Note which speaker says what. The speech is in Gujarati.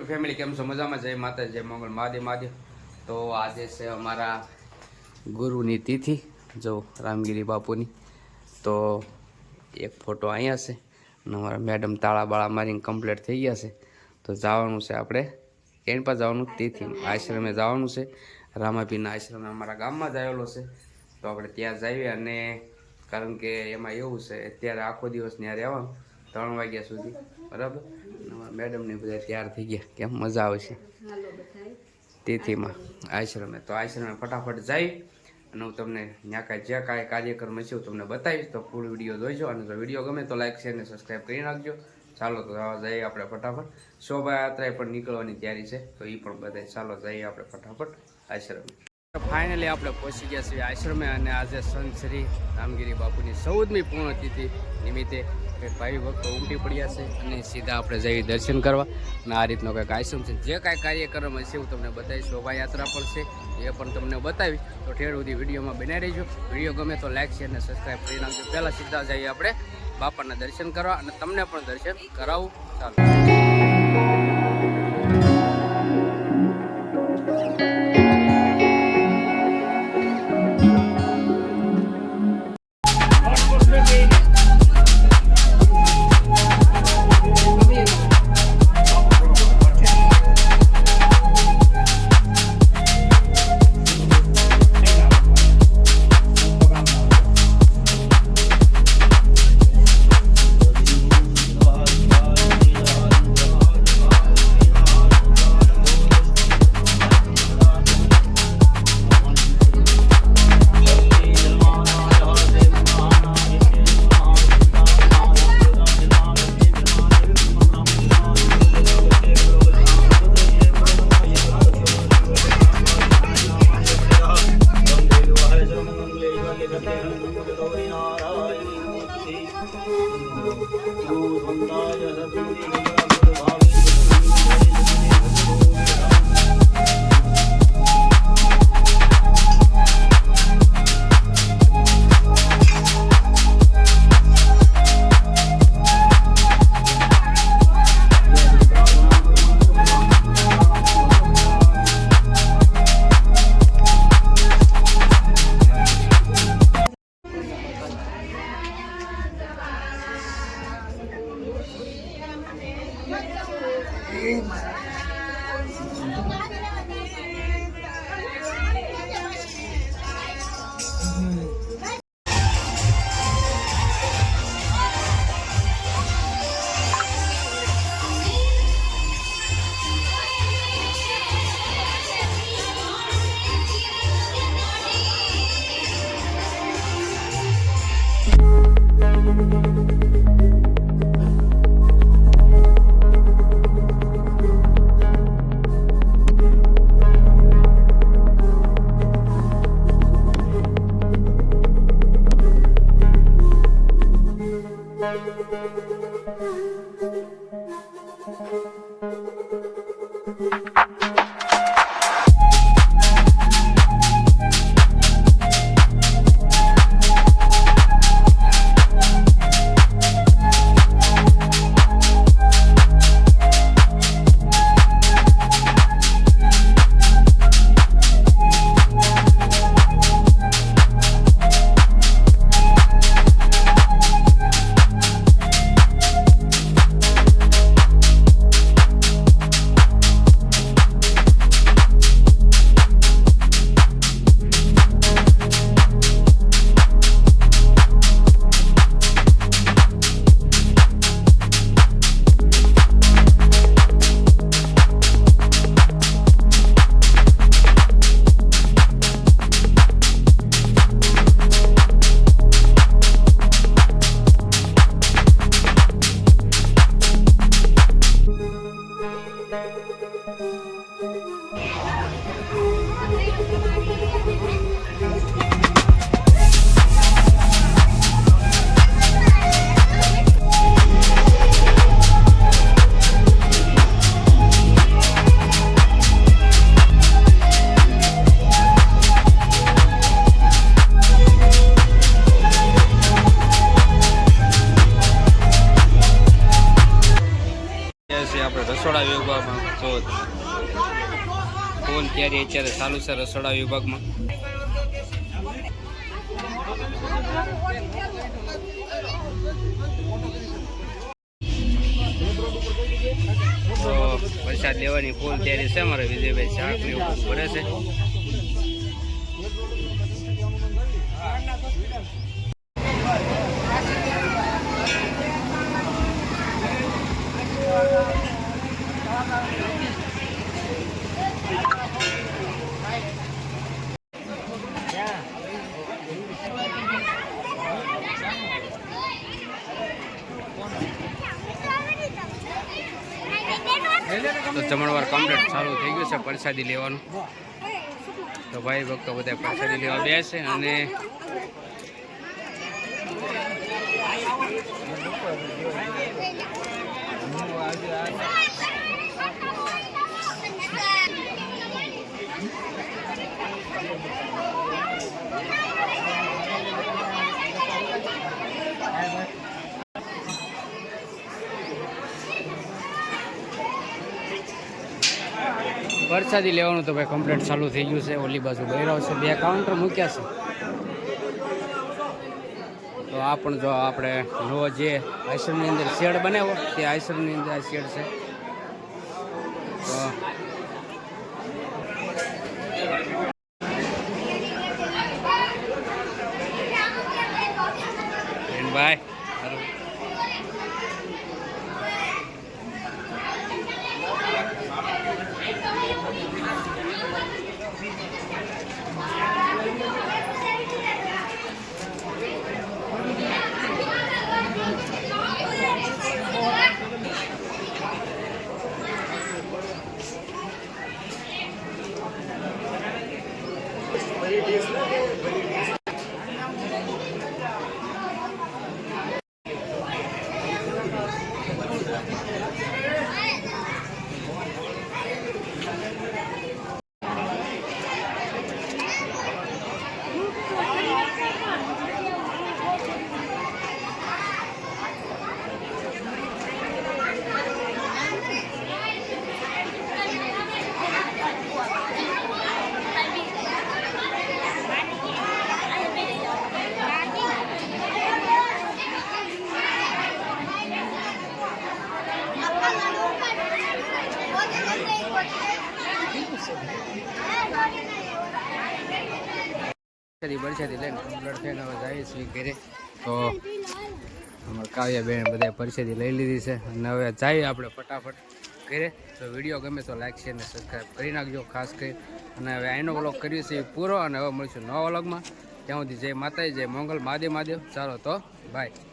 Speaker 1: ફેમિલી કેમ છો? મજામાં? જય માતા, જય મંગળ, મહાદેવ મહાદેવ. તો આજે છે અમારા ગુરુની તિથિ, જો રામગીરી બાપુની. તો એક ફોટો અહીંયા છે અને અમારા મેડમ તાળા બાળા મારીને કમ્પ્લીટ થઈ ગયા છે. તો જવાનું છે આપણે એન પર જવાનું તિથિ આશ્રમે જવાનું છે. રામાપીરના આશ્રમે અમારા ગામમાં જ આવેલો છે. તો આપણે ત્યાં જઈએ અને કારણ કે એમાં એવું છે અત્યારે આખો દિવસ ત્યાં રહેવાનું 3 વાગ્યા સુધી, બરાબર. મેડમને બધા તૈયાર થઈ ગયા, કેમ મજા આવશે તિથિમાં આશ્રમે. તો આશ્રમે ફટાફટ જઈ અને હું તમને ત્યાં જે કાંઈ કાર્યક્રમ હશે હું તમને બતાવીશ. તો ફૂલ વિડીયો જોઈજો અને જો વિડીયો ગમે તો લાઈક શેર ને સબસ્ક્રાઈબ કરી નાખજો. ચાલો તો જઈએ આપણે ફટાફટ. શોભાયાત્રા પણ નીકળવાની તૈયારી છે, તો એ પણ બતાવીશ. ચાલો જઈએ આપણે ફટાફટ આશ્રમે. ફાઇનલી આપણે પહોંચી ગયા છીએ આશ્રમે અને આજે સંત શ્રી રામગીરી બાપુની 14મી પુણ્યતિથિ નિમિત્તે ભાઈ ભક્તો ઉમટી પડ્યા છે અને સીધા આપણે જઈએ દર્શન કરવા. અને આ રીતનો કંઈક આશ્રમ છે. જે કાંઈ કાર્યક્રમ હશે હું તમને બતાવીશ. શોભાયાત્રા પણ છે એ પણ તમને બતાવીશ. તો ઠેર સુધી વિડીયોમાં બનાવી રહેજો. વિડીયો ગમે તો લાઈક શેર અને સબસ્ક્રાઈબ કરી નાખજો. પહેલાં સીધા જઈએ આપણે બાપાના દર્શન કરવા અને તમને પણ દર્શન કરાવું. ચાલો. આપણે રસોડા વિભાગમાં જો ફૂલ તૈયારી અત્યારે ચાલુ છે રસોડા વિભાગમાં. તો પ્રસાદ લેવાની ફૂલ તૈયારી છે અમારે વિજયભાઈ શાકની ઉપર ભરે છે. તો જમણવાર કમ્પ્લીટ ચાલુ થઈ ગયું છે પ્રસાદી લેવાનું. તો ભાઈ ભક્તો બધા પ્રસાદી લેવા બેસે અને પ્રસાદી લેવાનું તો ભાઈ કમ્પ્લીટ ચાલુ થઈ ગયું છે. ઓલી બાજુ બહેરાવ છે, 2 કાઉન્ટર મૂક્યા છે. તો આ પણ જો આપણે નવો જે આશ્રમની અંદર શેડ બનાવ્યો તે આશ્રમની અંદર આ શેડ છે. તો ભાઈ પરસાદી લઈને કમ્પ્લીટ થઈને હવે જાય છે ઘરે. તો અમારા કાવ્યાબેન બધા પરસાદી લઈ લીધી છે અને હવે જઈએ આપણે ફટાફટ ઘરે. તો વિડીયો ગમે તો લાઈક શેર અને સબસ્ક્રાઈબ કરી નાખજો ખાસ કરી. અને હવે આનો વ્લોગ કર્યો છે પૂરો અને હવે મળીશું નવા વ્લોગમાં. ત્યાં સુધી જય માતાજી, જય મંગલ, મહાદેવ મહાદેવ. ચાલો તો બાય.